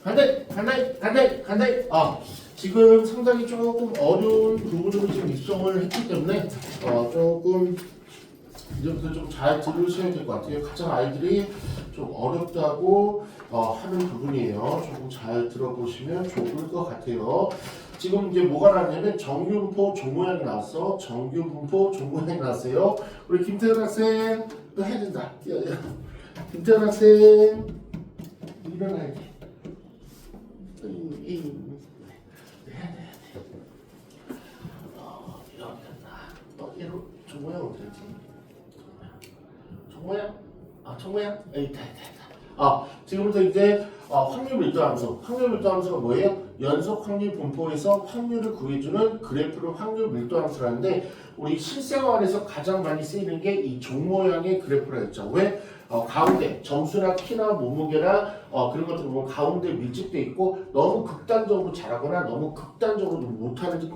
간단히. 지금 상당히 조금 어려운 부분으로 지금 입성을 했기 때문에 조금 이제부터 좀 잘 들으셔야 될 것 같아요. 가장 아이들이 좀 어렵다고 하는 부분이에요. 조금 잘 들어보시면 좋을 것 같아요. 지금 이제 뭐가 나왔냐면 정규분포 종모양이 나왔어. 정규분포 종모양이 나왔어요. 우리 김태현 학생 또 해야 된다. 김태현 학생 일어나야 돼. 해야 돼. 얘로 종모양 어떻게 했지? 청모양? 있다. 지금부터 이제 확률 밀도함수. 확률 밀도함수가 뭐예요? 연속 확률 분포에서 확률을 구해주는 그래프를 확률 밀도함수라는데 우리 실생활에서 가장 많이 쓰이는 게 이 종 모양의 그래프라 했죠. 왜? 가운데 점수나 키나 몸무게나 그런 것들 보면 가운데 밀집돼 있고 너무 극단적으로 잘하거나 너무 극단적으로 못하는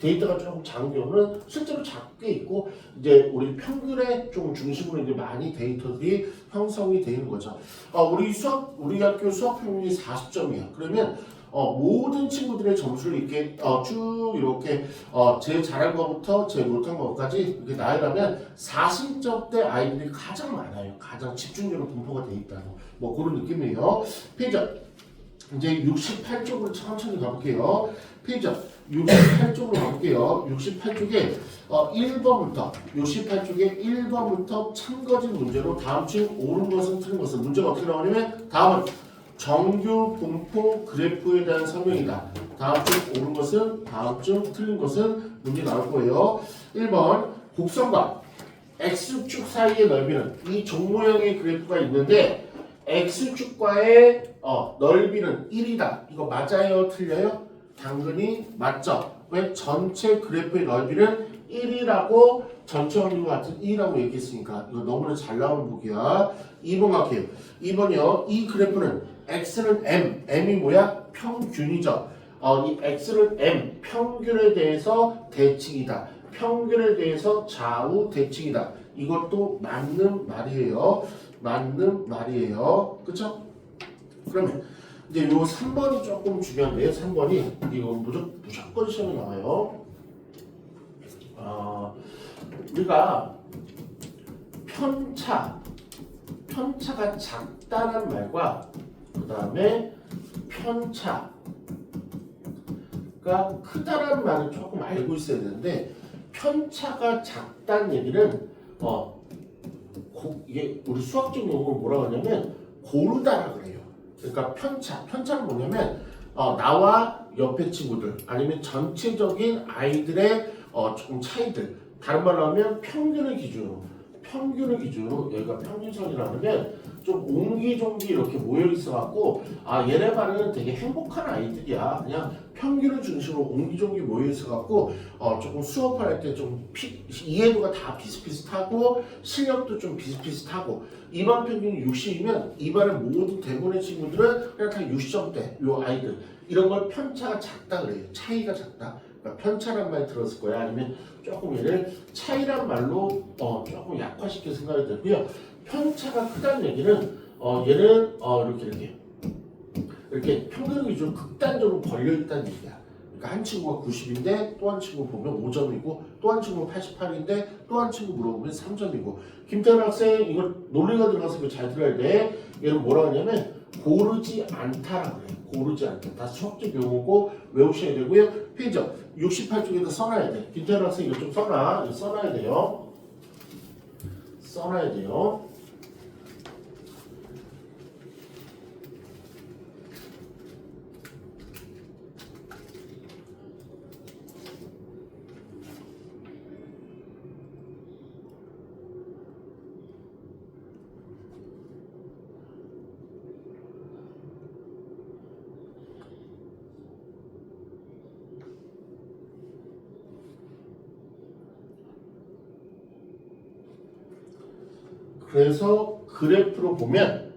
데이터가 조금 작은 경우는 실제로 작게 있고 이제 우리 평균의 좀 중심으로 이제 많이 데이터들이 형성이 되는 거죠. 우리 학교 수학 평균이 40점이야. 그러면 모든 친구들의 점수를 이렇게 쭉 이렇게 제일 잘한 것부터 제일 못한 것까지 이렇게 나열하면 40점대 아이들이 가장 많아요. 가장 집중적으로 분포가 돼 있다는 뭐 그런 느낌이에요. 페이지 이제 68쪽으로 천천히 가볼게요. 페이지 68쪽으로 가볼게요. 68쪽에 1번부터 참거진 문제로 다음 중 옳은 것은 틀린 것은 문제가 어떻게 나오냐면 다음은 정규 분포 그래프에 대한 설명이다. 다음 중 옳은 것은 다음 중 틀린 것은 문제 나올 거예요. 1번 곡선과 X축 사이의 넓이는 이 종 모양의 그래프가 있는데 X축과의 넓이는 1이다. 이거 맞아요? 틀려요? 당연히 맞죠. 왜? 전체 그래프의 넓이는 1이라고 전체 확률과 같은 1이라고 얘기했으니까 이거 너무나 잘 나오는 보기야. 2번 갈게요. 2번이요. 이 그래프는 X는 M이 뭐야? 평균이죠. 이 X는 M, 평균에 대해서 대칭이다. 평균에 대해서 좌우 대칭이다. 이것도 맞는 말이에요. 그쵸? 그러면 이제 요 3번이 조금 중요한데요. 3번이 이거 무조건 시험에 나와요. 우리가 편차가 작다는 말과 그 다음에 편차가 크다라는 말을 조금 알고 있어야 되는데 편차가 작다는 얘기는 이게 우리 수학적 용어로 뭐라고 하냐면 고르다라 그래요. 그러니까 편차는 뭐냐면 나와 옆에 친구들 아니면 전체적인 아이들의 조금 차이들 다른 말로 하면 평균을 기준으로 여기가 평균선이라고 하면 좀 옹기종기 이렇게 모여 있어갖고 얘네 반은 되게 행복한 아이들이야. 그냥 평균을 중심으로 옹기종기 모여 있어갖고 조금 수업할 때 좀 이해도가 다 비슷비슷하고 실력도 좀 비슷비슷하고 이반 평균이 60이면 이반의 모든 대부분의 친구들은 그냥 다 60점대 요 아이들 이런 걸 편차가 작다 그래요. 차이가 작다. 그러니까 편차란 말 들었을 거야. 아니면 조금 얘를 차이란 말로 조금 약화시켜 생각이 들고요. 편차가 크다는 얘기는 얘는 이렇게 평균 기준으로 극단적으로 벌려 있다는 얘기야. 그러니까 한 친구가 90인데 또 한 친구 보면 5점이고 또 한 친구는 88인데 또 한 친구 물어보면 3점이고 김태현 학생 이거 논리가 들어가서 이거 잘 들어야 돼. 얘는 뭐라 하냐면 고르지 않다라고 그래. 고르지 않다. 다 수학적 용어고 외우셔야 되고요. 페이지 68쪽에다 써놔야 돼. 김태현 학생 이거 좀 써놔야 돼요. 그래서 그래프로 보면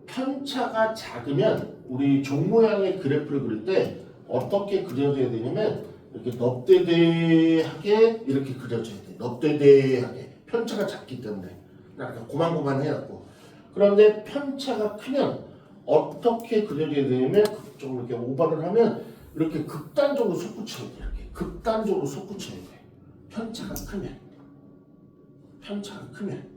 편차가 작으면 우리 종 모양의 그래프를 그릴 때 어떻게 그려져야 되냐면 이렇게 넙대대하게 이렇게 그려져야 돼. 넙대대하게 편차가 작기 때문에 약간 고만고만해갖고 그런데 편차가 크면 어떻게 그려져야 되냐면 좀 이렇게 오버를 하면 이렇게 극단적으로 솟구쳐야 돼. 이렇게 극단적으로 솟구쳐야 돼. 편차가 크면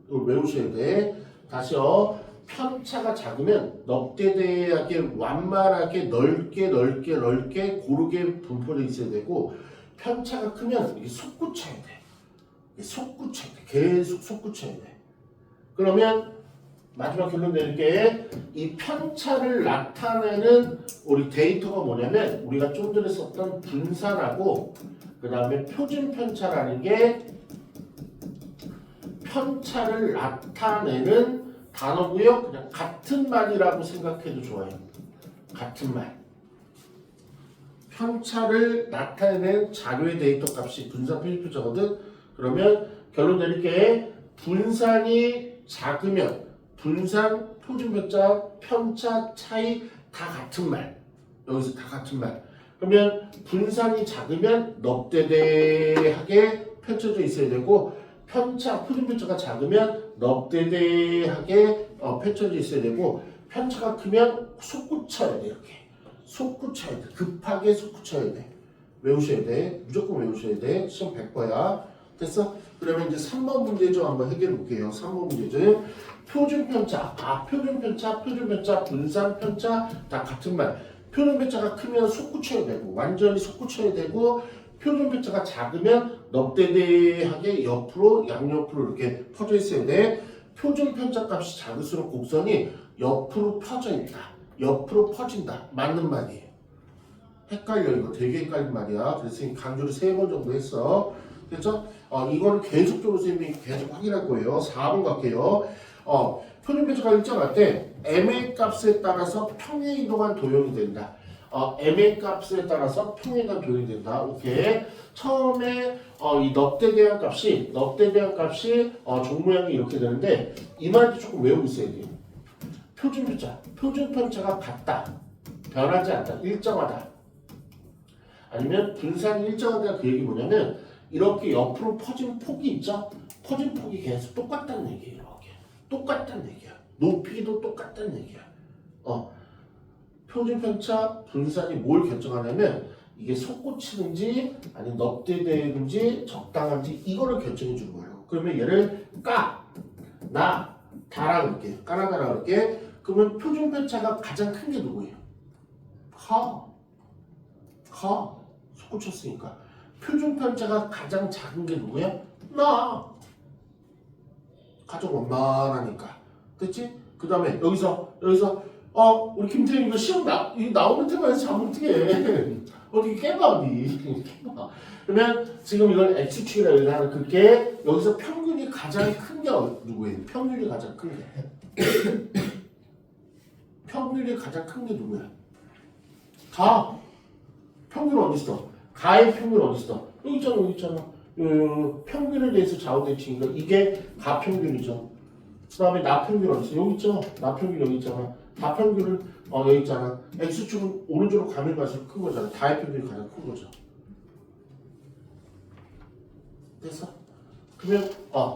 이걸 외우셔야 돼. 다시요. 편차가 작으면 넉대대하게 완만하게 넓게 고르게 분포되어 있어야 되고 편차가 크면 이게 솟구쳐야 돼. 계속 솟구쳐야 돼. 그러면 마지막 결론 내릴게. 이 편차를 나타내는 우리 데이터가 뭐냐면 우리가 좀 전에 썼던 분산하고 그 다음에 표준 편차라는 게 편차를 나타내는 단어고요. 그냥 같은 말이라고 생각해도 좋아요. 같은 말. 편차를 나타내는 자료의 데이터 값이 분산 표준 편차거든. 그러면 결론 내릴게. 분산이 작으면 분산, 표준 편차 차이 다 같은 말. 여기서 다 같은 말. 그러면 분산이 작으면 넉대대하게 펼쳐져 있어야 되고 편차, 표준 편차가 작으면 넉대대하게 펼쳐져 있어야 되고 편차가 크면 솟구쳐야 돼. 이렇게 솟구쳐야 돼. 급하게 솟구쳐야 돼. 외우셔야 돼. 무조건 외우셔야 돼. 시험 100%야. 됐어? 그러면 이제 3번 문제점 한번 해결해 볼게요. 3번 문제점. 표준 편차. 표준 편차, 분산 편차 다 같은 말. 표준 편차가 크면 솟구쳐야 되고 완전히 솟구쳐야 되고 표준 편차가 작으면 넉대대하게 옆으로 양옆으로 이렇게 퍼져 있어야 돼. 표준 편차 값이 작을수록 곡선이 옆으로 퍼져 있다. 옆으로 퍼진다. 맞는 말이에요. 헷갈려. 이거 되게 헷갈린 말이야. 그래서 강조를 3번 정도 했어. 그렇죠? 이거는 계속적으로 선생님이 계속 확인할 거예요. 4번 갈게요. 표준 편차가 일정할 때 m의 값에 따라서 평행 이동한 도형이 된다. m의 값에 따라서 평행 이동한 도형이 된다. 오케이. 처음에 이 넉대대항 값이 종 모양이 이렇게 되는데 이 말도 조금 외우고 있어야 돼요. 표준 편차가 같다. 변하지 않다. 일정하다. 아니면 분산이 일정하다. 그 얘기 뭐냐면 이렇게 옆으로 퍼진 폭이 있죠? 퍼진 폭이 계속 똑같다는 얘기예요. 이렇게. 똑같다는 얘기야. 높이도 똑같다는 얘기야. 표준 편차 분산이 뭘 결정하냐면 이게 솟구치는지 아니면 넉대대는지 적당한지 이거를 결정해 주는 거예요. 그러면 얘를 다라 그럴게. 까나다라 그럴게. 그러면 표준 편차가 가장 큰 게 누구예요? 솟구쳤으니까. 표준 편차가 가장 작은 게 누구야? 가장 원만하니까. 됐지? 그 다음에 여기서 우리 김태형 이거 시험 나오는 테마에서 자면 어떡해. 어떻게 깨봐 어디. 깨봐. 그러면 지금 이걸 X축이라고 하는 그게 여기서 평균이 가장 큰 게 누구예요? 평균이 가장 큰 게. 평균이 가장 큰 게 누구야? 평균 어디 있어? 가의 평균 어디 있어? 여기 있잖아. 평균에 대해서 좌우대칭이니까 이게 가평균이죠. 그 다음에 나평균 어디 있어? 여기 있죠. 나평균 여기 있잖아. 다평균은 여기 있잖아. X축은 오른쪽으로 가면 갈수록 큰 거잖아. 다의 평균이 가장 큰 거죠. 됐어? 그러면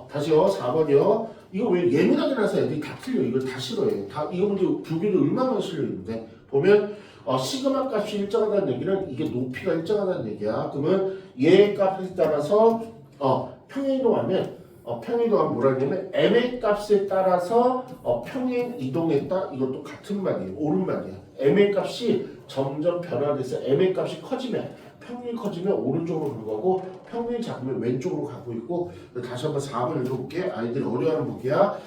다시요. 4번이요. 이거 왜 예민하게 나서 애들이 다 틀려. 이걸 다 싫어해. 이거 문제 두 개도 얼마나 실려 있는데 보면 시그마 값이 일정하다는 얘기는 이게 높이가 일정하다는 얘기야. 그러면 얘 값에 따라서 평행 이동하면 뭐라 하냐면 m의 값에 따라서 평행 이동했다. 이것도 같은 말이에요. 옳은 말이야. m의 값이 점점 변화돼서 m의 값이 커지면 평균이 커지면 오른쪽으로 가는 거고 평균이 작으면 왼쪽으로 가고 있고. 다시 한번 4번 읽어볼게. 아이들이 어려워하는 문제야.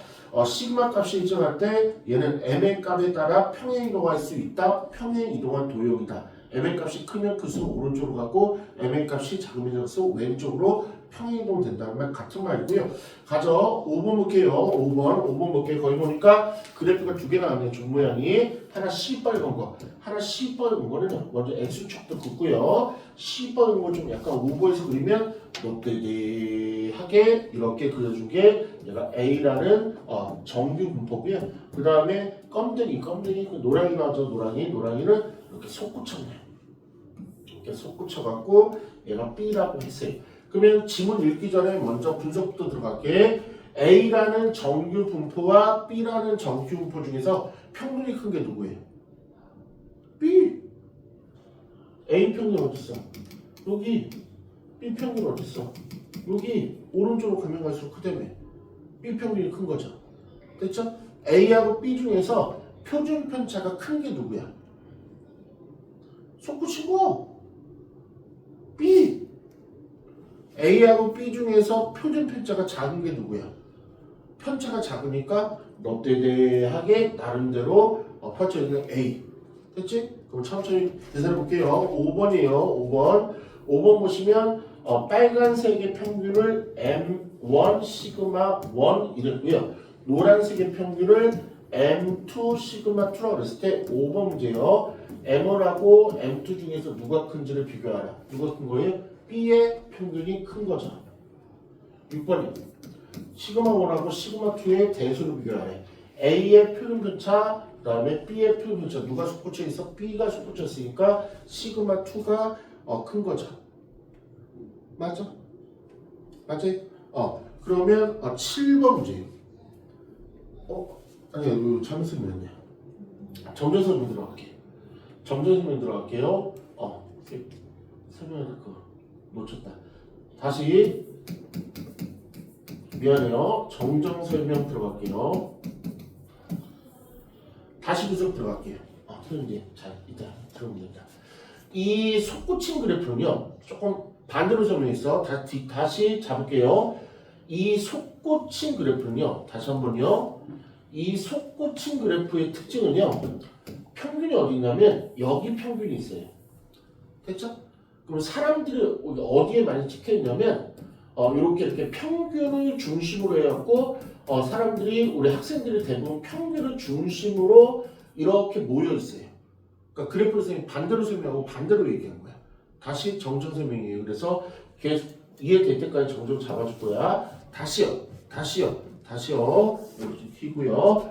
시그마 값이 일정할 때 얘는 m의 값에 따라 평행 이동할 수 있다. 평행 이동한 도형이다. m의 값이 크면 클수록 오른쪽으로 가고 m의 값이 작으면 작을수록 왼쪽으로 평행 이동 된다는 말 같은 말이고요. 가죠. 5번 볼게요. 5번 볼게요. 거기 보니까 그래프가 두 개 나왔네요. 종 모양이 하나 시뻘건 거, 하나 시뻘건 거는 먼저 X축도 긋고요. 시뻘건 거 좀 약간 오버해서 그리면 롯데데하게 이렇게 그려준 게 얘가 A라는 정규 분포고요. 그 다음에 검댕이 그 노랑이 나왔죠. 노랑이는 이렇게 솟구쳤네. 이렇게 솟구쳐갖고 얘가 B라고 했어요. 그러면 지문 읽기 전에 먼저 분석부터 들어갈게. A라는 정규 분포와 B라는 정규 분포 중에서 평균이 큰 게 누구예요? B. A 평균 어딨어? 여기. B 평균 어딨어? 여기. 오른쪽으로 가면 갈수록 크다며. B 평균이 큰 거죠. 됐죠? A하고 B 중에서 표준 편차가 큰 게 누구야? 솟구치고 B. A하고 B 중에서 표준 편차가 작은 게 누구야? 편차가 작으니까 넉대대하게 나름대로 펼쳐 있는 A. 됐지? 그럼 천천히 계산해 볼게요. 5번이에요. 5번. 5번 보시면 빨간색의 평균을 M1 시그마 1 이랬고요. 노란색의 평균을 M2 시그마 2라고 그랬을 때 5번 문제요. M1하고 M2 중에서 누가 큰지를 비교하라. 누가 큰 거예요? B의 평균이 큰 거죠. 6번이 시그마 1하고 시그마 2의 대수를 비교하래. A의 표준 편차, 그 다음에 B의 표준 편차. 누가 솟구쳐 있어? B가 솟구쳐 있으니까 시그마 2가 큰 거죠. 맞아? 맞지? 그러면 7번 문제예요. 아니야, 이거 잘못 쓰면 점전설명 들어갈게. 점전설명 들어갈게요. 설명할 거 놓쳤다. 다시 미안해요. 정정설명 들어갈게요. 다시 구속 들어갈게요. 틀린지 잘 이따 들어보면 됩니다. 이 솟구친 그래프는요, 조금 반대로 설명했어. 다시 잡을게요. 이 솟구친 그래프는요, 다시 한번요. 이 솟구친 그래프의 특징은요, 평균이 어디 있냐면 여기 평균이 있어요. 됐죠? 그럼 사람들이 어디에 많이 찍혀 있냐면 이렇게 평균을 중심으로 해갖고 사람들이 우리 학생들이 대부분 평균을 중심으로 이렇게 모여 있어요. 그러니까 그래프를 선생님이 반대로 설명하고 반대로 얘기한 거야. 다시 정정 설명이에요. 그래서 계속 이해될 때까지 정정 잡아줄 거야. 다시요. 이렇게 튀고요.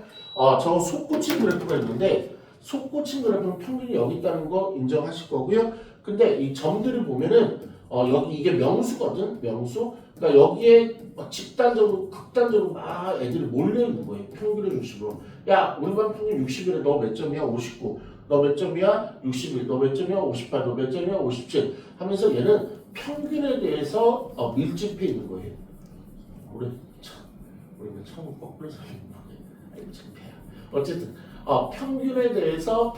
저 솟구친 그래프가 있는데 솟구친 그래프는 평균이 여기 있다는 거 인정하실 거고요. 근데 이 점들을 보면은 여기 이게 명수거든. 명수. 그러니까 여기에 집단적으로 극단적으로 막 애들이 몰려 있는 거예요. 평균을 중심으로. 야, 우리 반 평균 60이래. 너 몇 점이야? 59. 너 몇 점이야? 61. 너 몇 점이야? 58. 너 몇 점이야? 57. 하면서 얘는 평균에 대해서 밀집해 있는 거예요. 우리는 처음 거꾸로 설명해. 창피해요. 어쨌든 평균에 대해서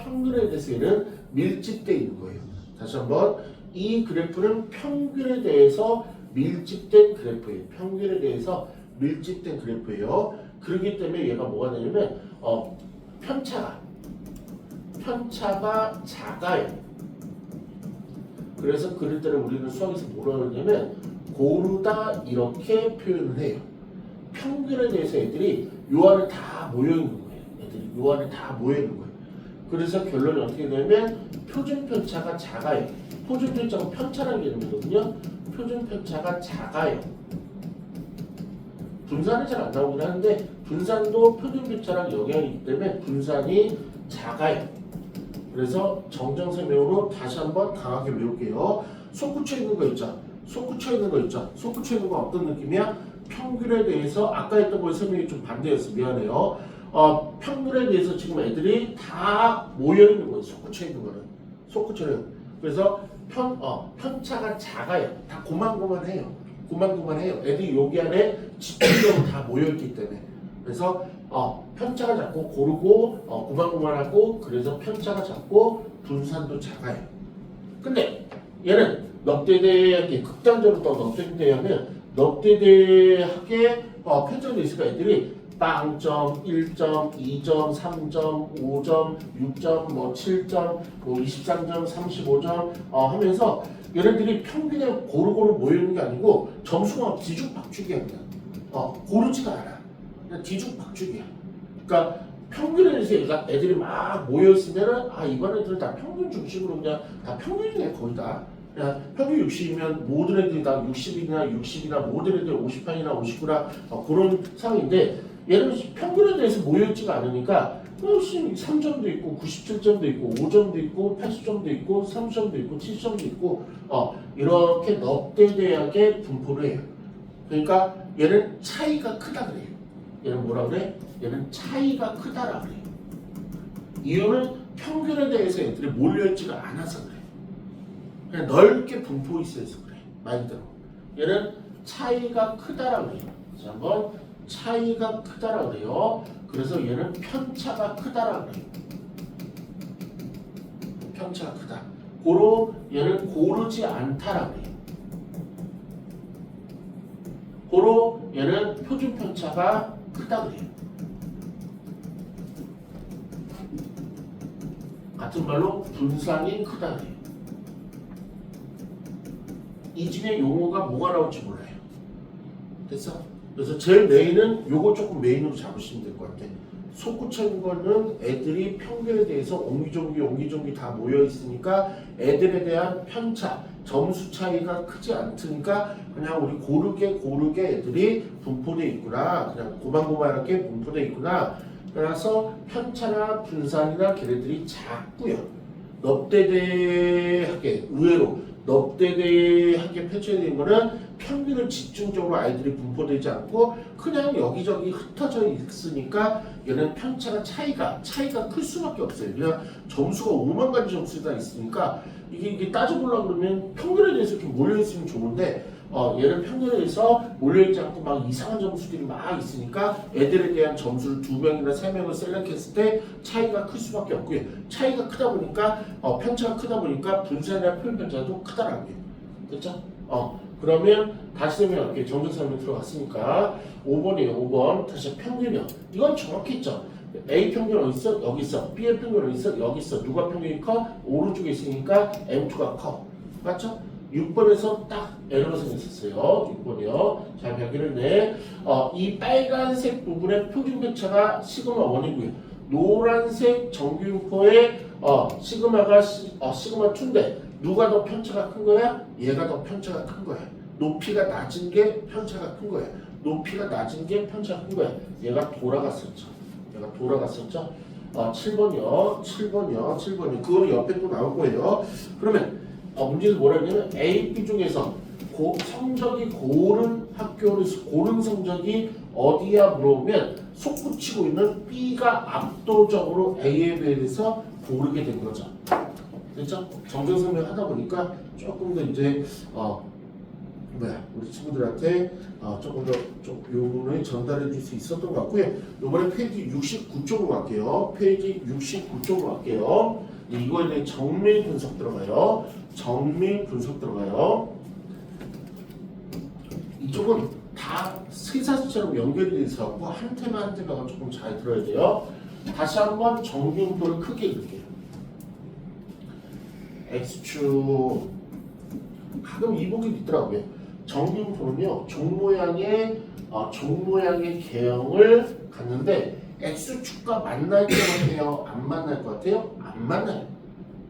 얘는 밀집돼 있는 거예요. 다시 한번 이 그래프는 평균에 대해서 밀집된 그래프예요. 평균에 대해서 밀집된 그래프예요. 그렇기 때문에 얘가 뭐가 되냐면 편차가 작아요. 그래서 그럴 때는 우리는 수학에서 뭐라고 하냐면 고르다 이렇게 표현을 해요. 평균에 대해서 애들이 요 안에 다 모여 있는 거예요. 애들이 요 안에 다 모여 있는 거예요. 그래서 결론이 어떻게 되냐면 표준 편차가 작아요. 표준 편차가 편차라는 개념이거든요. 표준 편차가 작아요. 분산은 잘 안 나오긴 하는데 분산도 표준 편차랑 영향이 있기 때문에 분산이 작아요. 그래서 정정 설명으로 다시 한번 강하게 외울게요. 솟구쳐 있는 거 있죠. 솟구쳐 있는 거 어떤 느낌이야? 평균에 대해서 아까 했던 거에 설명이 좀 반대였어. 미안해요. 평균에 대해서 지금 애들이 다 모여 있는 거예요. 솟구쳐 있는 거는. 솟구쳐요. 그래서 편차가 작아요. 다 고만고만해요. 애들이 여기 안에 집중적으로 다 모여 있기 때문에. 그래서 편차가 작고 고르고 고만고만하고 그래서 편차가 작고 분산도 작아요. 근데 얘는 넉대대하게 극단적으로 또 넉대대하면 넉대대하게 편차가 있으니까 애들이 0점, 1점, 2점, 3점, 5점, 6점, 7점, 23점, 35점 하면서 얘네들이 평균에 고루고루 모여있는 게 아니고 점수가 뒤죽박죽이야. 그냥 고르지가 않아. 그냥 뒤죽박죽이야. 그러니까 평균에 대해서 애들이 막 모여있으면은 이번 애들은 다 평균 중심으로 그냥 다 평균이네 거의 다. 그냥 평균 60이면 모든 애들이 다 60이나 모든 애들이 58이나 59나 그런 상황인데 얘는 평균에 대해서 모여있지가 않으니까 3점도 있고 97점도 있고 5점도 있고 80점도 있고 30점도 있고 70점도 있고 이렇게 넉대대하게 분포를 해요. 그러니까 얘는 차이가 크다 그래요. 얘는 뭐라 그래? 얘는 차이가 크다라 그래요. 이유는 평균에 대해서 애들이 몰려있지가 않아서 그래. 그냥 넓게 분포 있어서 그래. 말대로. 얘는 차이가 크다라 그래요. 자, 한번 차이가 크다라 그래요. 그래서 얘는 편차가 크다라 그래요. 편차가 크다. 고로 얘는 고르지 않다라 그래요. 고로 얘는 표준 편차가 크다 그래요. 같은 말로 분산이 크다 그래요. 이 중에 용어가 뭐가 나올지 몰라요. 됐어? 그래서 제일 메인은 요거 조금 메인으로 잡으시면 될 것 같아. 솟구쳐인 거는 애들이 평균에 대해서 옹기종기 다 모여 있으니까 애들에 대한 편차, 점수 차이가 크지 않으니까 그냥 우리 고르게 애들이 분포되어 있구나. 그냥 고만고만하게 분포되어 있구나. 그래서 편차나 분산이나 걔네들이 작고요. 넙대대하게 의외로 넙대대하게 펼쳐진 거는 평균을 집중적으로 아이들이 분포되지 않고 그냥 여기저기 흩어져 있으니까 얘는 편차가 차이가 클 수밖에 없어요. 그냥 점수가 5만 가지 점수가 있으니까 이게 따져보려고 그러면 평균에 대해서 이렇게 몰려있으면 좋은데 얘는 평균에 대해서 몰려있지 않고 막 이상한 점수들이 막 있으니까 애들에 대한 점수를 2명이나 3명을 셀렉했을 때 차이가 클 수밖에 없고요. 차이가 크다 보니까 편차가 크다 보니까 분산이나 표현편차도 크다라고요. 됐죠? 그러면 다시 설명할게요. 정적 설명 들어갔으니까 5번이에요. 5번 다시 평균이요. 이건 정확했죠. A 평균 어디 있어? 여기 있어. B의 평균 어디 있어? 여기 있어. 누가 평균이 커? 오른쪽에 있으니까 M2가 커. 맞죠? 6번에서 딱 에러가 생겼었어요. 6번이요. 잘 발견했네. 이 빨간색 부분의 표준 편차가 시그마 1이고요. 노란색 정규분포의 시그마가 시그마 2인데 누가 더 편차가 큰 거야? 얘가 더 편차가 큰 거야. 높이가 낮은 게 편차가 큰 거야. 높이가 낮은 게 편차가 큰 거야. 얘가 돌아갔었죠. 7번이요. 7번이요. 그거는 옆에 또 나올 거예요. 그러면 문제에서 뭐라 했냐면 A, B 중에서 성적이 고른 학교를 고른 성적이 어디야 물어보면 솟구치고 있는 B가 압도적으로 A에 비해서 고르게 된 거죠. 됐죠? 정정 설명하다 보니까 조금 더 이제 우리 친구들한테 조금 더 좀 요거를 전달해 줄 수 있었던 것 같고요. 요번에 페이지 69쪽으로 갈게요. 페이지 69쪽으로 갈게요. 이거에 대해 정밀 분석 들어가요. 이쪽은 다 세사수처럼 연결이 돼 있어 갖고 한 테마 조금 잘 들어야 돼요. 다시 한번 정규분포를 크게 읽을게요. X축 가끔 이복이 있더라고요. 정규분포는요 종 모양의 개형을 갖는데 X축과 만날 것 같아요? 안 만날 것 같아요? 안 만나요.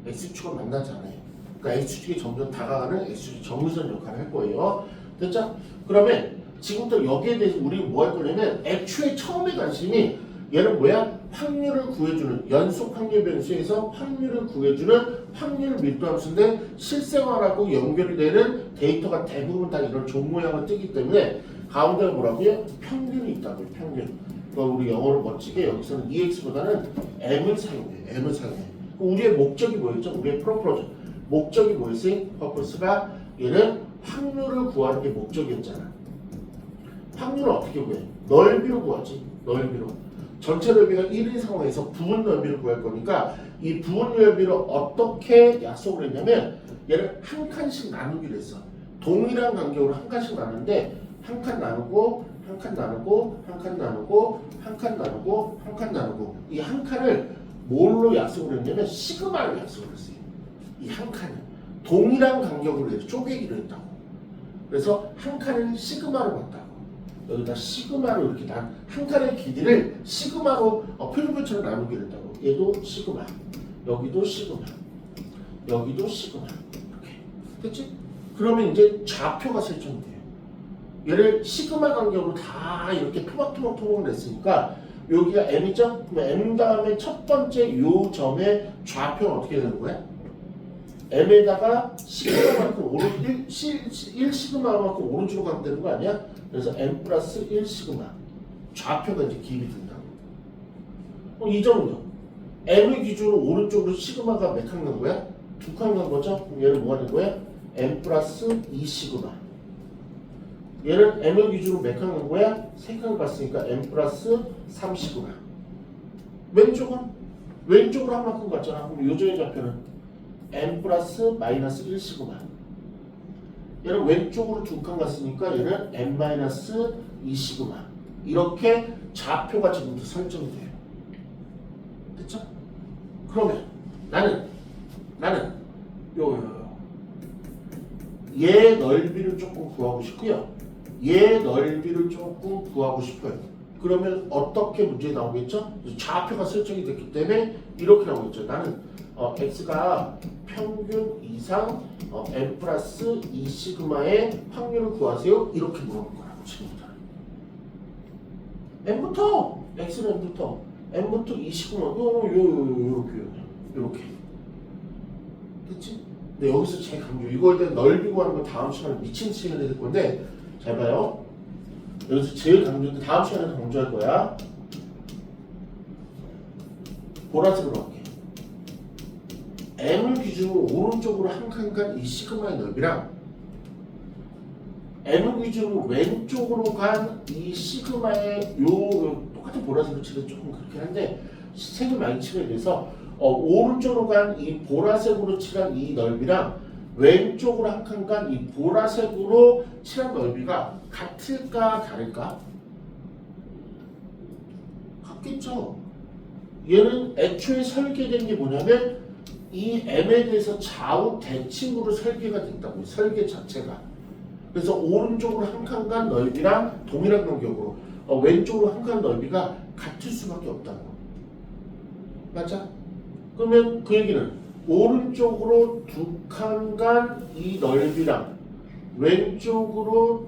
X축과 만나지 않아요. 그러니까 X축이 점점 다가가는 X축이 정의선 역할을 할 거예요. 됐죠? 그러면 지금부터 여기에 대해서 우리는 뭐 할 거냐면 애초에 처음에 관심이 얘는 뭐야? 확률을 구해주는 연속 확률 변수에서 확률을 구해주는 확률 밀도함수인데 실생활하고 연결이 되는 데이터가 대부분 다 이런 종 모양을 띄기 때문에 가운데가 뭐라고요? 평균이 있다고요. 평균. 그러니까 우리 영어로 멋지게 여기서는 EX보다는 M을 사용해. 우리의 목적이 뭐였죠? 우리의 프로포즈. 목적이 뭐였어요? 퍼포스가 얘는 확률을 구하는 게 목적이었잖아. 확률을 어떻게 구해? 넓이로 구하지. 넓이로. 전체 넓이가 1인 상황에서 부분 넓이를 구할 거니까 이 부분 넓이를 어떻게 약속을 했냐면 얘를 한 칸씩 나누기로 했어. 동일한 간격으로 한 칸씩 나누는데 한 칸 나누고 한 칸 나누고 한 칸 나누고 한 칸 나누고 한 칸 나누고 이 한 칸을 뭘로 약속을 했냐면 시그마로 약속을 했어요. 이 한 칸을 동일한 간격으로 해서 쪼개기로 했다고. 그래서 한 칸을 시그마로 봤다고. 여기다 시그마로 이렇게 한 칸의 길이를 시그마로 표준표처럼 나누기로 했다고. 얘도 시그마, 여기도 시그마, 여기도 시그마. 이렇게 됐지? 그러면 이제 좌표가 설정이 돼요. 얘를 시그마 간격으로 다 이렇게 토막토막 냈으니까 여기가 M이죠? 그럼 M 다음에 첫 번째 요 점의 좌표는 어떻게 되는 거야? m에다가 시그마만큼 오른 1 시그마만큼 오른쪽으로 가면 되는 거 아니야? 그래서 m 플러스 1 시그마 좌표가 이제 기입이 된다고. 이 점은요. m을 기준으로 오른쪽으로 시그마가 몇 칸 간 거야? 2칸 간 거죠? 그럼 얘는 뭐가 된 거야? m 플러스 2 시그마. 얘는 m을 기준으로 몇 칸 간 거야? 3칸 갔으니까 m 플러스 3 시그마. 왼쪽으로 한 만큼 갔잖아. 그럼 요정의 좌표는 m 플러스 마이너스 1 시그마. 얘는 왼쪽으로 2칸 갔으니까 얘는 m 마이너스 2 시그마. 이렇게 좌표가 지금부터 설정이 돼요. 됐죠? 그러면 나는 얘 넓이를 조금 구하고 싶고요. 얘 넓이를 조금 구하고 싶어요. 그러면 어떻게 문제 나오겠죠? 좌표가 설정이 됐기 때문에 이렇게 나오겠죠. 나는 x가 평균 이상 m 플러스 2 시그마의 확률을 구하세요. 이렇게 물어볼 거라고 지금부터. m부터 x는 m부터 2 시그마 요렇게 됐지? 근데 여기서 제일 강조 이거에 대한 넓이 구하는 건 다음 시간에 미친 시간에 될 건데 잘 봐요. 여기서 제일 강조인데 다음 시간에 강조할 거야. 보라색으로 할게. m을 기준으로 오른쪽으로 한 칸간 이 시그마의 넓이랑 m을 기준으로 왼쪽으로 간 이 시그마의 요 똑같은 보라색으로 칠해 조금 그렇긴 한데 색이 많이 칠해야 돼서 오른쪽으로 간 이 보라색으로 칠한 이 넓이랑 왼쪽으로 한 칸 간 이 보라색으로 칠한 넓이가 같을까 다를까? 같겠죠. 얘는 애초에 설계된 게 뭐냐면 이 m에 대해서 좌우 대칭으로 설계가 됐다고요. 설계 자체가. 그래서 오른쪽으로 한 칸 간 넓이랑 동일한 간격으로 왼쪽으로 한 칸 넓이가 같을 수밖에 없다고. 맞아? 그러면 그 얘기는 오른쪽으로 2칸 간 이 넓이랑 왼쪽으로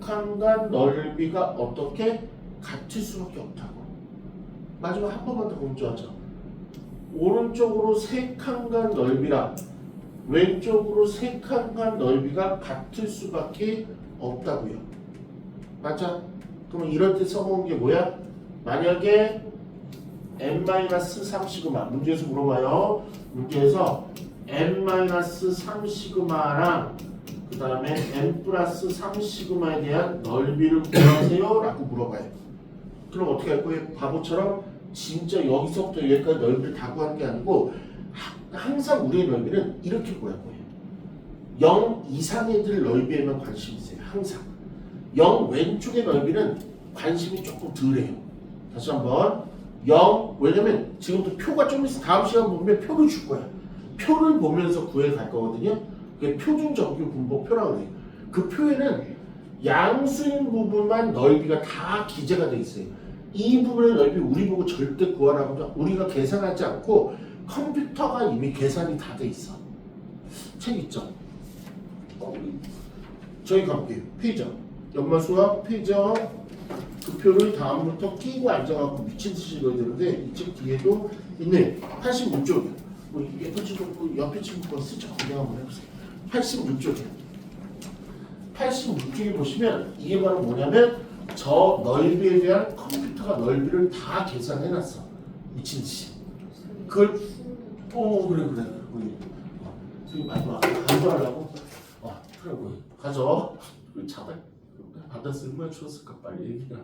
2칸 간 넓이가 어떻게 같을 수밖에 없다고. 마지막 한 번만 더 강조하죠. 오른쪽으로 3칸 간 넓이랑 왼쪽으로 3칸 간 넓이가 같을 수밖에 없다고요. 맞아? 그러면 이럴 때 써먹은 게 뭐야? 만약에 m-3 시그마 문제에서 물어봐요. 문제에서 m-3 시그마랑 그 다음에 m 플러스 3 시그마에 대한 넓이를 구하세요 라고 물어봐요. 그럼 어떻게 할 거예요? 바보처럼 진짜 여기서부터 여기까지 넓이를 다 구하는 게 아니고 항상 우리의 넓이는 이렇게 구할 거예요. 0 이상의 들 넓이에만 관심이 있어요. 항상 0 왼쪽의 넓이는 관심이 조금 덜해요. 다시 한번 0 왜냐면 지금부터 표가 좀 있어. 다음 시간 보면 표를 줄 거야. 표를 보면서 구해 갈 거거든요. 그게 표준 정규 분법표라고 해요. 그 표에는 양수인 부분만 넓이가 다 기재가 돼 있어요. 이 부분의 넓이 우리 보고 절대 구하라고 하면 우리가 계산하지 않고 컴퓨터가 이미 계산이 다 돼 있어. 책 있죠? 저희 가볼게요. 페이저. 연말 수학 페이저. 그 표를 다음부터 끼고 앉아갖고 미친 듯이 읽어야 되는데 이 책 뒤에도 있네. 86쪽. 뭐 옆에 친구 거 슬쩍 구경 한번 해보세요. 86쪽이야. 86쪽에 보시면 이게 바로 뭐냐면 저 넓이에 대한 컴퓨터가 넓이를 다 계산해놨어. 미친 듯이. 그걸 그래. 선생님 마지막 간절하려고 그래 가져. 자발 받았을 얼마나 추웠을까 빨리 얘기나.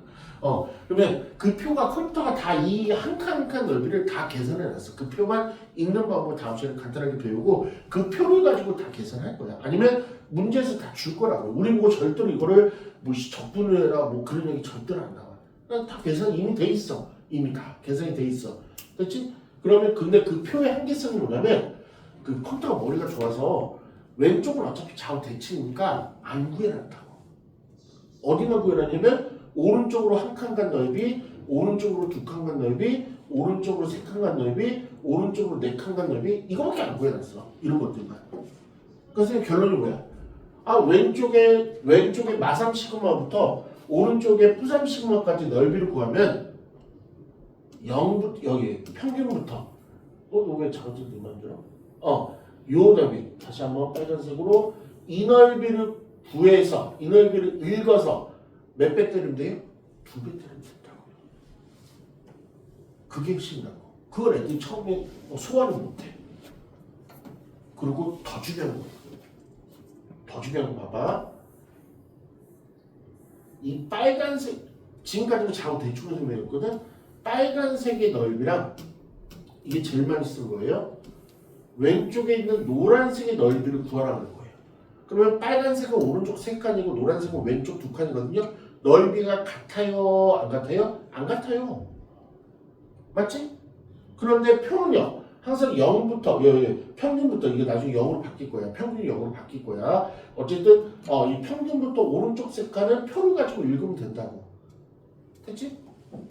그러면 그 표가 컴퓨터가 다 이 한 칸 한 칸 넓이를 다 계산해놨어. 그 표만 읽는 방법을 다음 시간에 간단하게 배우고 그 표를 가지고 다 계산할 거야. 아니면 문제에서 다 줄 거라고. 우리 보고 절대로 이거를 뭐 적분을 해라 뭐 그런 얘기 절대로 안 나와. 그냥 다 계산이 이미 돼 있어. 이미 다 계산이 돼 있어. 됐지? 그러면 근데 그 표의 한계성이 뭐냐면 그 컴퓨터가 머리가 좋아서 왼쪽은 어차피 좌우 대칭이니까 안 구해놨다고. 어디만 구해놨냐면 오른쪽으로 한 칸 간 넓이, 오른쪽으로 2칸 간 넓이, 오른쪽으로 3칸 간 넓이, 오른쪽으로 4칸 간 넓이 이거밖에 안 구해놨어. 이런 것들만. 그래서 결론이 뭐야? 왼쪽에 마삼 시그마부터 오른쪽에 푸삼 시그마까지 넓이를 구하면 0부터 여기 평균부터 너 왜 자극적인 만들어? 요 넓이 다시 한번 빨간색으로 이 넓이를 구해서 이 넓이를 읽어서 몇 배 때리면 돼요? 2배 때리면 된다고요. 그게 핵심이라고. 그걸 애들이 처음에 소화를 못해. 그리고 더 중요한 거. 더 중요한 거 봐봐. 이 빨간색 지금까지는 좌우 대칭으로 설명했거든. 빨간색의 넓이랑 이게 제일 많이 쓴 거예요. 왼쪽에 있는 노란색의 넓이를 구하라는 거예요. 그러면 빨간색은 오른쪽 3칸이고 노란색은 왼쪽 2칸이거든요. 넓이가 같아요? 안 같아요? 안 같아요. 맞지? 그런데 표는요. 항상 0부터 평균부터 이게 나중에 0으로 바뀔 거야. 평균이 0으로 바뀔 거야. 어쨌든 이 평균부터 오른쪽 3칸은 표를 가지고 읽으면 된다고. 됐지?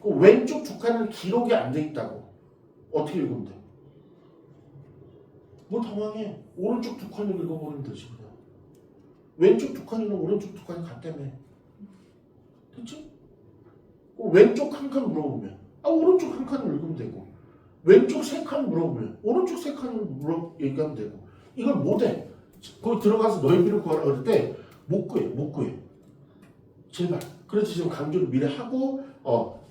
그 왼쪽 2칸은 기록이 안 돼 있다고. 어떻게 읽으면 돼? 뭐 당황해. 오른쪽 2칸을 읽어버리면 되지 그냥. 왼쪽 2칸이랑 오른쪽 2칸이 같다며. 됐지? 왼쪽 1칸 물어보면 오른쪽 1칸을 읽으면 되고 왼쪽 3칸 물어보면 오른쪽 3칸을 얘기하면 되고 이걸 못해. 거기 들어가서 넓이를 구하라 그럴 때 못 구해. 제발. 그래서 지금 강조를 미리 하고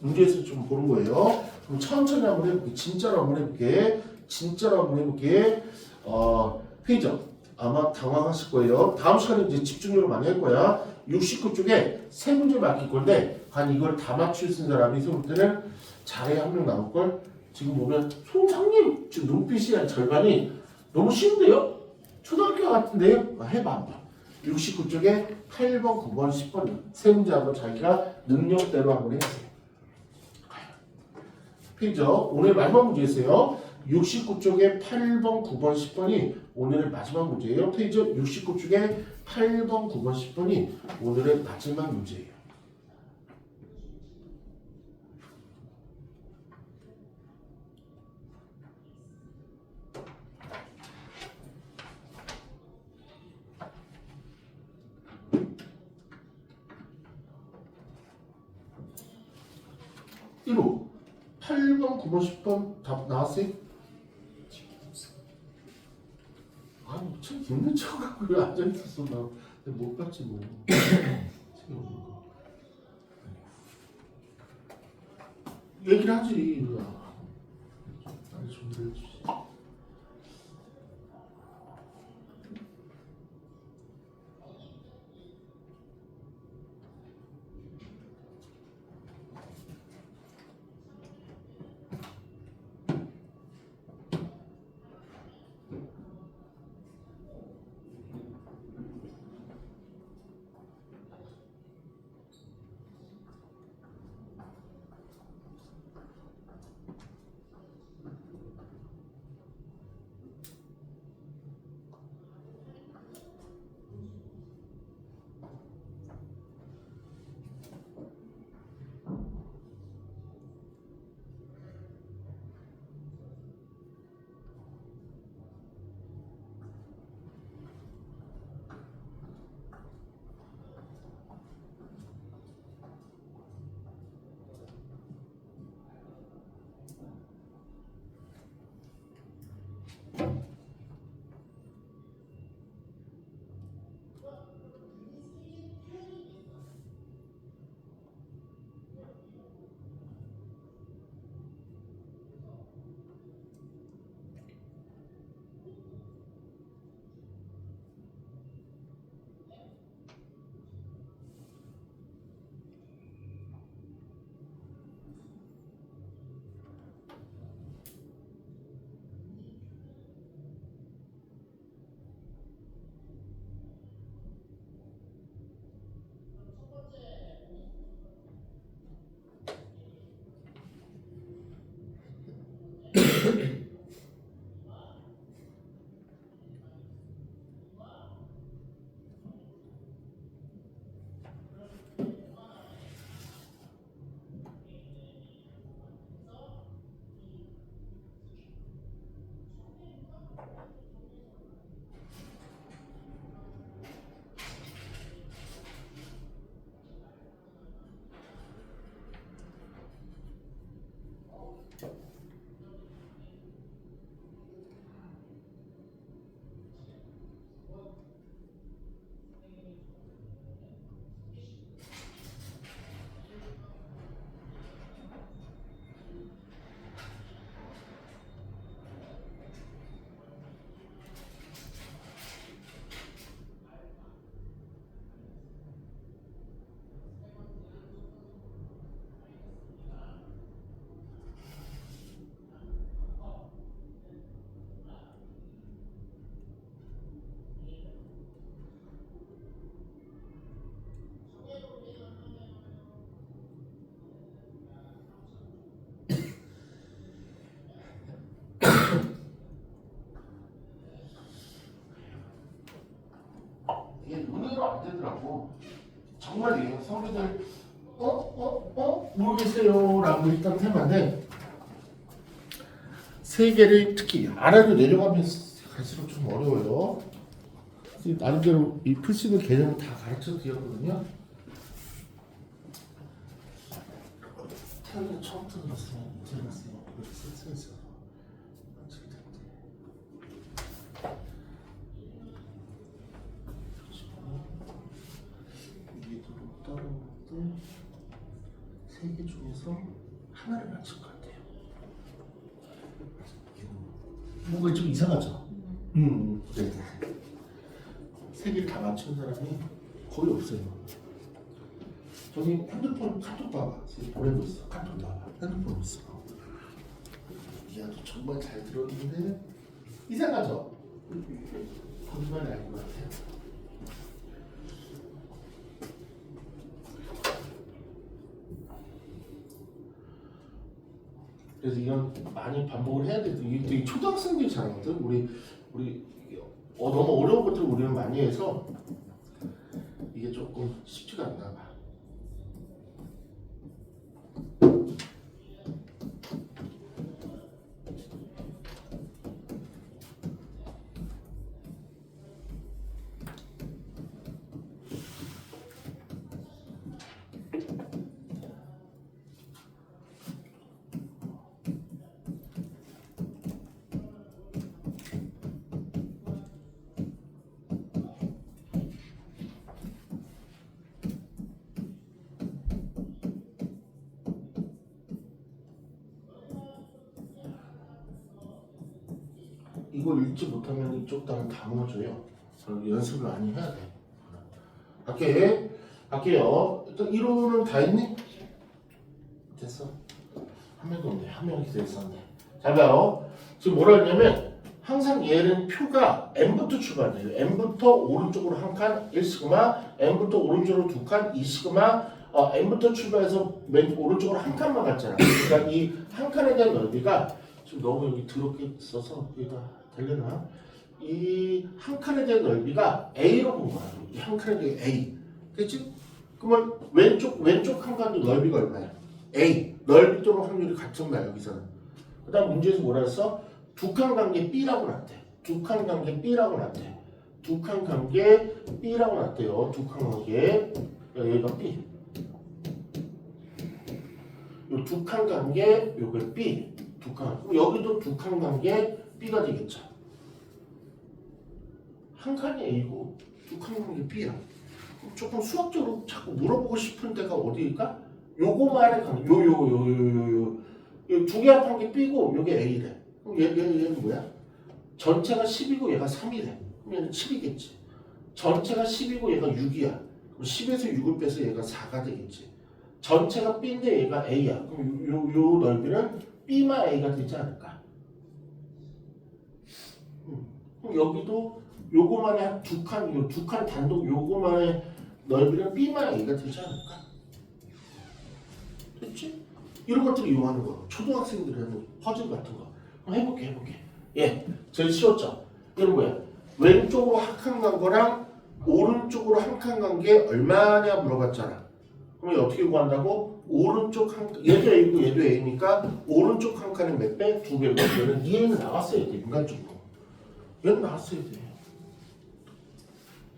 문제에서 좀 보는 거예요. 그럼 천천히 한번 해볼게. 진짜로 한번 해볼게. 회전. 아마 당황하실 거예요. 다음 시간에 이제 집중력을 많이 할 거야. 69쪽에 세 문제 맡길 건데 과연 이걸 다 맞출 수 있는 사람이 세울 때는 잘해야 한 명 나올 걸. 지금 보면 송상님 지금 눈빛이 한 절반이 너무 쉬운데요? 초등학교 같은데요? 해봐 한번. 69쪽에 8번, 9번, 10번 세 문제 한번 자기가 능력대로 한번 해보세요. 페이죠. 오늘 마지막 문제였어요. 69쪽에 8번, 9번, 10번이 오늘의 마지막 문제예요. 페이지 69쪽에 8번, 9번, 10번이 오늘의 마지막 문제예요. (1호) 8번, 9번, 10번 답 나왔어요? 아니 참 듣는 척하고 왜 앉아있었어. 나 못 봤지 뭐. 얘기를 하지. 아니 준비를 해주지. 이게 의외로 안 되더라고. 정말 이게 성분들 모르겠어요라고 일단 테마인데 세 개를 특히 아래로 내려가면 갈수록 좀 어려워요. 나름대로 이 풀씨는 개념을 다 가르쳐 드렸거든요. 태어나 처음부터 들었으면 이제 들었어요. 이렇게 쓸쓸해서 맞을 텐데. 이게 또 따라오는데 세 개 중에서 하나를 맞출 것 같아요. 뭔가 좀 이상하죠? 네. 세 개를 다 맞춘 사람이 거의 없어요. 저기 핸드폰 카톡 봐봐. 보내고 있어. 카톡 봐봐. 핸드폰 있어. 니아도 정말 잘 들었는데 이상하죠? 거짓말이 아닌 것 같아요. 그래서 이건 많이 반복을 해야 돼. 이게 초등학생들이 잘하거든. 우리 너무 어려운 것들을 우리는 많이 해서 이게 조금 쉽지가 않나 봐. 이걸 읽지 못하면 이쪽 단은 다 무너져요. 연습을 많이 해야 돼. 할게요. 일단 이론은 다 했니? 됐어. 한 명도 없네. 한 명이 기다려 있었네. 잘 봐요. 지금 뭐라 했냐면 항상 얘는 표가 n부터 출발돼요. n부터 오른쪽으로 한 칸 1시그마, n부터 오른쪽으로 두 칸 2시그마, n부터 출발해서 맨 오른쪽으로 한 칸만 갔잖아. 그러니까 이 한 칸에 대한 넓이가 지금 너무 여기 더럽게 있어서 여기다 되려나? 이 한 칸에 대한 넓이가 A로 본 거야. 이 한 칸에 대한 A. 그렇지? 그러면 왼쪽 한 칸도 넓이가 얼마야? A. 넓이도록 확률이 같은 거야 여기서는. 그다음 문제에서 뭐라 했어? 두 칸 관계 B라고 났대. 두 칸 관계 B라고 났대. 두 칸 관계 B라고 났대요. 두 칸 관계 여기가 B. 요 두 칸 관계 요게 B. 두 칸. 그럼 여기도 두 칸 관계 B가 되겠죠. 한 칸이 A고 두 칸 관계 B야. 조금 수학적으로 자꾸 물어보고 싶은 데가 어디일까? 요거만의 관계. 두 개 합한 게 B고 요게 A래. 그럼 얘는 뭐야? 전체가 10이고 얘가 3이래. 그럼 얘는 7이겠지. 전체가 10이고 얘가 6이야. 그럼 10에서 6을 빼서 얘가 4가 되겠지. 전체가 B인데 얘가 A야. 그럼 요 넓이는 B만 A가 되지 않을까? 그럼 여기도 요거만의 두 칸 단독 요거만의 넓이는 B만 A가 되지 않을까? 됐지? 이런 것들을 이용하는 거. 초등학생들이 하는 퍼즐 같은 거. 그럼 해볼게. 예, 제일 쉬웠죠? 이런 거야. 왼쪽으로 한 칸 간 거랑 오른쪽으로 한 칸 간 게 얼마냐 물어봤잖아. 그럼 어떻게 구한다고? 오른쪽 한 칸, 얘도 A고 얘도 A니까 오른쪽 한 칸은 몇 배? 2배고 얘는 이 A는 나왔어야 돼. 인간적으로. 얘는 나왔어야 돼.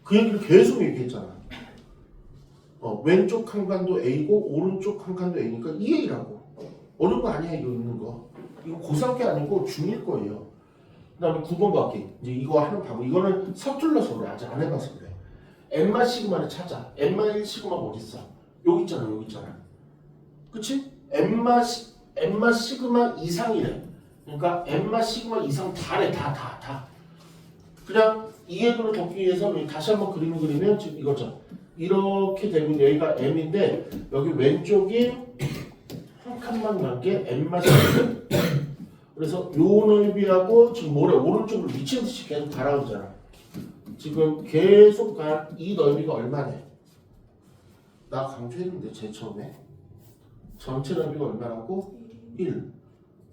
그 얘기를 계속 얘기했잖아. 왼쪽 한 칸도 A고 오른쪽 한 칸도 A니까 2A라고. 어려운 거 아니야 이거 있는 거. 이거 고3 게 아니고 중1 거예요. 그 다음에 9번 갖기. 이제 이거 하는 방법. 이거는 서툴러서 그래. 아직 안 해봐서 그래. N마 시그마를 찾아. N마 1 시그마가 어딨어? 여기 있잖아. 그치? N마 시그마 이상이래. 그러니까 N마 시그마 이상 다래. 다. 그냥 이해도를 돕기 위해서 다시 한번 그림을 그리면 지금 이거죠. 이렇게 되고 여기가 M인데 여기 왼쪽이 한 칸만 간 게 N마 시그마. 그래서 요 넓이하고 지금 뭐래? 오른쪽으로 미친 듯이 계속 갈아오잖아. 지금 계속 이 넓이가 얼마네? 나 강조했는데 제일 처음에 전체 넓이가 얼마라고? 1.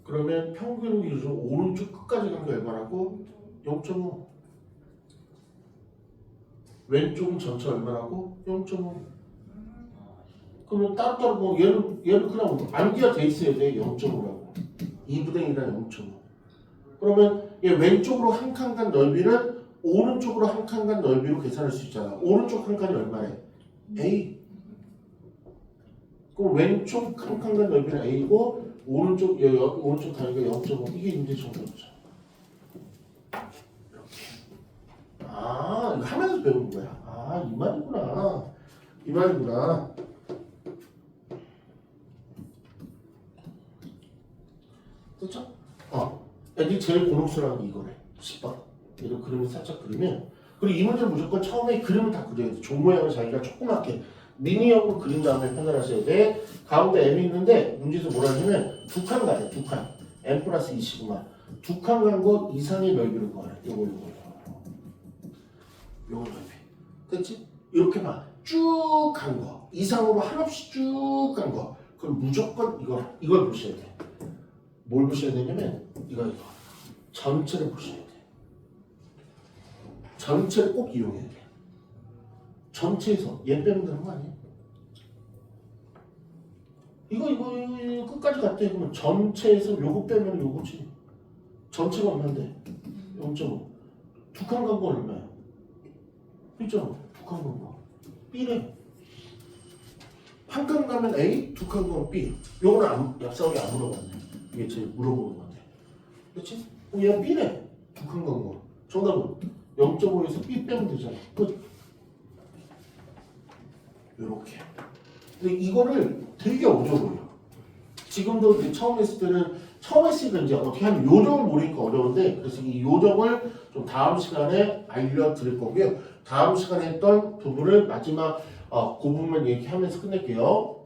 그러면 평균 기준 오른쪽 끝까지 간 게 얼마라고? 0.5. 왼쪽은 전체 얼마라고? 0.5. 그러면 따로따로 뭐 얘는 그냥 암기가 돼 있어야 돼. 0.5라고. 2분의 1이랑 0.5. 그러면 얘 왼쪽으로 한 칸 간 넓이는 오른쪽으로 한 칸 간 넓이로 계산할 수 있잖아. 오른쪽 한 칸이 얼마래? A. 그럼 왼쪽 한 칸 간 넓이는 A고 오른쪽 단위가 0.5. 이게 이제 정답이죠. 아, 이거 하면서 배우는 거야. 아, 이 말이구나. 이 말이구나. 그렇죠? 애들이 제일 곤혹스러운 게 이거래. 10번. 이런 그림을 살짝 그리면, 그리고 이 문제는 무조건 처음에 그림을 다 그려야 돼. 종 모양을 자기가 조그맣게 미니형으로 그린 다음에 판단하셔야 돼. 가운데 M이 있는데 문제에서 뭐라 하냐면 두 칸 가래. 두 칸. M 플러스 2시그마. 두 칸 간 거 이상의 넓이를 구하래. 요거. 요거 넓이. 됐지? 이렇게 봐. 쭉 간 거. 이상으로 한없이 쭉 간 거. 그럼 무조건 이걸 보셔야 돼. 뭘 보셔야 되냐면 이거. 전체를 보셔야 돼. 전체를 꼭 이용해야 돼. 전체에서 얘 빼면 되는 거 아니야? 이거 끝까지 갔대. 그러면 전체에서 요거 빼면 요거지. 전체가 얼마인데? 0.5. 두 칸 간 거 얼마야? 있잖아. 두 칸 간 거. B래. 한 칸 가면 A, 두 칸 가면 B. 요거는 얍사하게 안 물어봤네. 이게 제일 물어보는 건데. 그렇지? 그럼 얘가 B래. 두 칸 간 거. 정답은 0.5에서 B 빼면 되잖아. 끝. 요렇게. 근데 이거를 되게 어려워요. 지금도 처음 했을 때는 이제 어떻게 하면 요정을 모르니까 어려운데, 그래서 이 요정을 좀 다음 시간에 알려드릴 거고요. 다음 시간에 했던 부분을 마지막 그 부분만 얘기하면서 끝낼게요.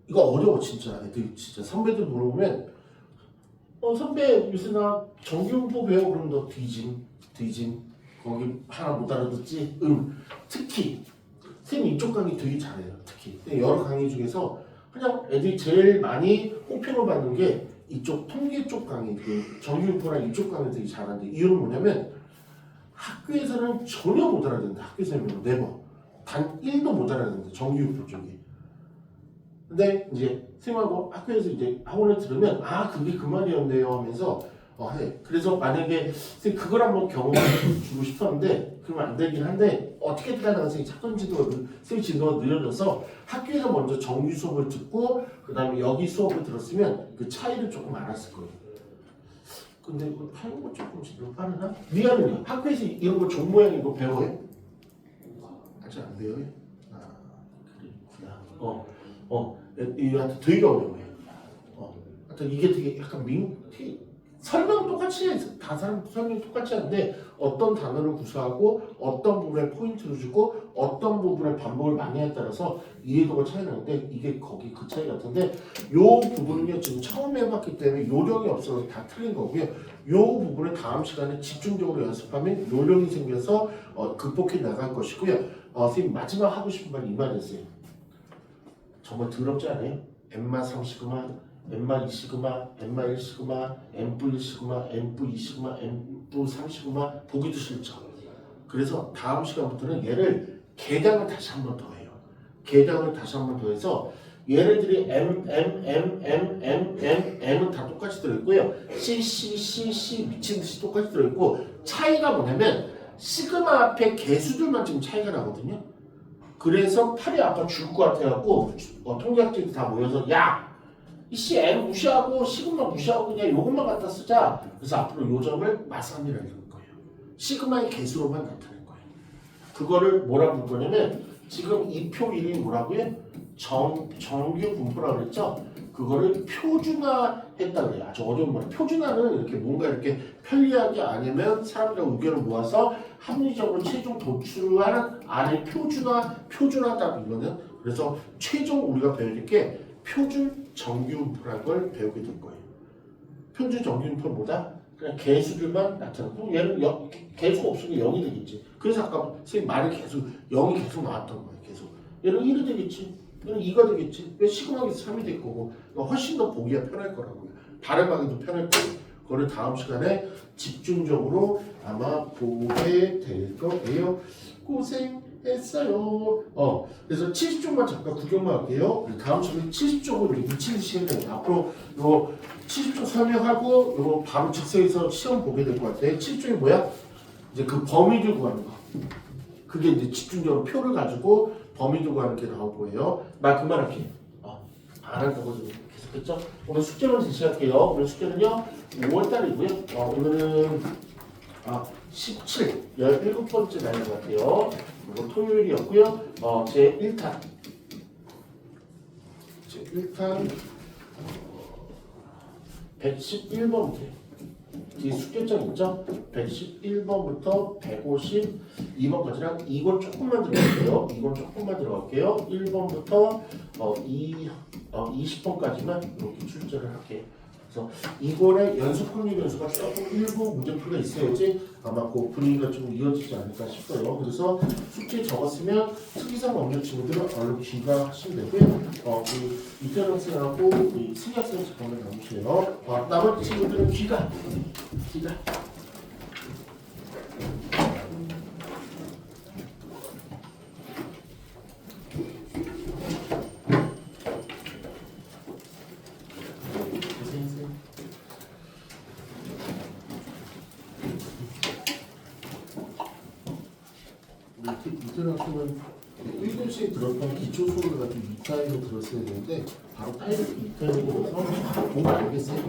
이거 어려워 진짜. 애들 진짜 선배들 물어보면 선배 요새 나 정규분포 배워. 그러면 너 뒤짐 거기 하나 못 알아듣지? 특히 선생님 이쪽 강의 되게 잘해요. 특히 여러 강의 중에서 그냥 애들이 제일 많이 호평을 받는 게 이쪽 통계 쪽 강의, 그 정규분포랑 이쪽 강의 되게 잘하는데, 이유는 뭐냐면 학교에서는 전혀 못 알아듣는다. 학교에서는 네버 단 1도 못 알아듣는다. 정규분포 쪽이. 근데 이제 선생님하고 학교에서 이제 학원을 들으면 그게 그 말이었네요 하면서 해. 그래서 만약에 선생님 그걸 한번 경험해 주고 싶었는데 그러면 안 되긴 한데, 어떻게든 하다가 선생님 착근지도 선생님 진도가 느려져서 학교에서 먼저 정규 수업을 듣고 그 다음에 여기 수업을 들었으면 그 차이를 조금 알았을 거예요. 근데 이거 하는 거 조금 지금 빠르나? 미안해요. 학교에서 이런 거 종 모양 이거 배워요? 아직 안 배워요? 그렇구나. 이거 되게 어려워요. 하여튼 이게 되게 약간 설명 똑같이 해. 다 사람 설명 똑같이 하는데 어떤 단어를 구사하고 어떤 부분에 포인트를 주고 어떤 부분에 반복을 많이 에 따라서 이해도가 차이 나는데, 이게 거기 그 차이 같은데, 요 부분은요 지금 처음 해봤기 때문에 요령이 없어서 다 틀린 거고요. 요 부분을 다음 시간에 집중적으로 연습하면 요령이 생겨서 극복해 나갈 것이고요. 선생님 마지막 하고 싶은 말 이 말이었어요. 정말 더럽지 않아요? 엠마 3시그마, 엠마 2시그마, 엠마 1시그마, 엠프 1시그마, 엠프 2시그마, 엠프 3시그마 보기도 싫죠. 그래서 다음 시간부터는 얘를 개량을 다시 한 번 더 해요. 개량을 다시 한 번 더 해서 얘네들이 M은 다 똑같이 들어있고요. C 미친 듯이 똑같이 들어있고, 차이가 뭐냐면 시그마 앞에 개수들만 지금 차이가 나거든요. 그래서 팔이 아까 죽을 것 같아갖고 통계학자들이 다 모여서 이 C M 무시하고 시그마 무시하고 그냥 요것만 갖다 쓰자. 그래서 앞으로 요 점을 마삼이라고 할 거예요. 시그마의 개수로만 나타낼 거예요. 그거를 뭐라고 부를 거냐면, 지금 이 표 이름이 뭐라고요? 정규 분포라고 그랬죠? 그거를 표준화했다 그래요. 아주 어려운 말이에요. 표준화는 이렇게 뭔가 이렇게 편리하게 아니면 사람들의 의견을 모아서 합리적으로 최종 도출하는 안에 표준화다 이거는. 그래서 최종 우리가 배울 게 표준 정규분포라는 걸 배우게 될 거예요. 표준 정규분포는 뭐다? 그냥 개수들만 나타나고, 얘는 개수가 없으면 0이 되겠지. 그래서 아까 선생님 말이 계속 0이 계속 나왔던 거예요. 계속. 얘는 1이 되겠지. 얘는 2가 되겠지. 왜 시그마에서 3이 될 거고, 훨씬 더 보기가 편할 거라고요. 발음하기도 편할 거고. 그거를 다음 시간에 집중적으로 아마 보게 될 거예요. 고생했어요. 그래서 70쪽만 잠깐 구경만 할게요. 다음 시간에 70쪽은 미치는 시간이 앞으로 요 70쪽 설명하고 요 바로 즉석에서 시험 보게 될 것 같아. 70쪽이 뭐야? 이제 그 범위를 구하는 거. 그게 이제 집중적으로 표를 가지고 범위를 구하는 게 나올 거예요. 말 그만할게. 안 한다고 좀 계속했죠? 오늘 숙제만 제시할게요. 오늘 숙제는요 5월달이고요. 오늘은 17, 17번째 날인 것 같아요. 이거 토요일이었고요. 제 1탄. 제 1탄 111번부터. 이 숙제장 있죠? 111번부터 152번까지랑 이건 조금만 들어갈게요. 이건 조금만 들어갈게요. 1번부터 20번까지만 이렇게 출제를 할게요. 그래서 이거의 연속 확률 변수가 조금 일부 문제풀이가 있어야지 아마 그 분위기가 좀 이어지지 않을까 싶어요. 그래서 숙제 적었으면 특이상 없는 친구들은 얼른 귀가하시면 되고요. 이태원 학생하고 승희 학생 잠깐만 남으세요. 나머지 친구들은 귀가. 이태원 학생은 1교시에 들었던 기초 수업을 가지고 2타임을 들었어야 되는데 바로 타임을 2타임을 들어서 공부 알겠어요.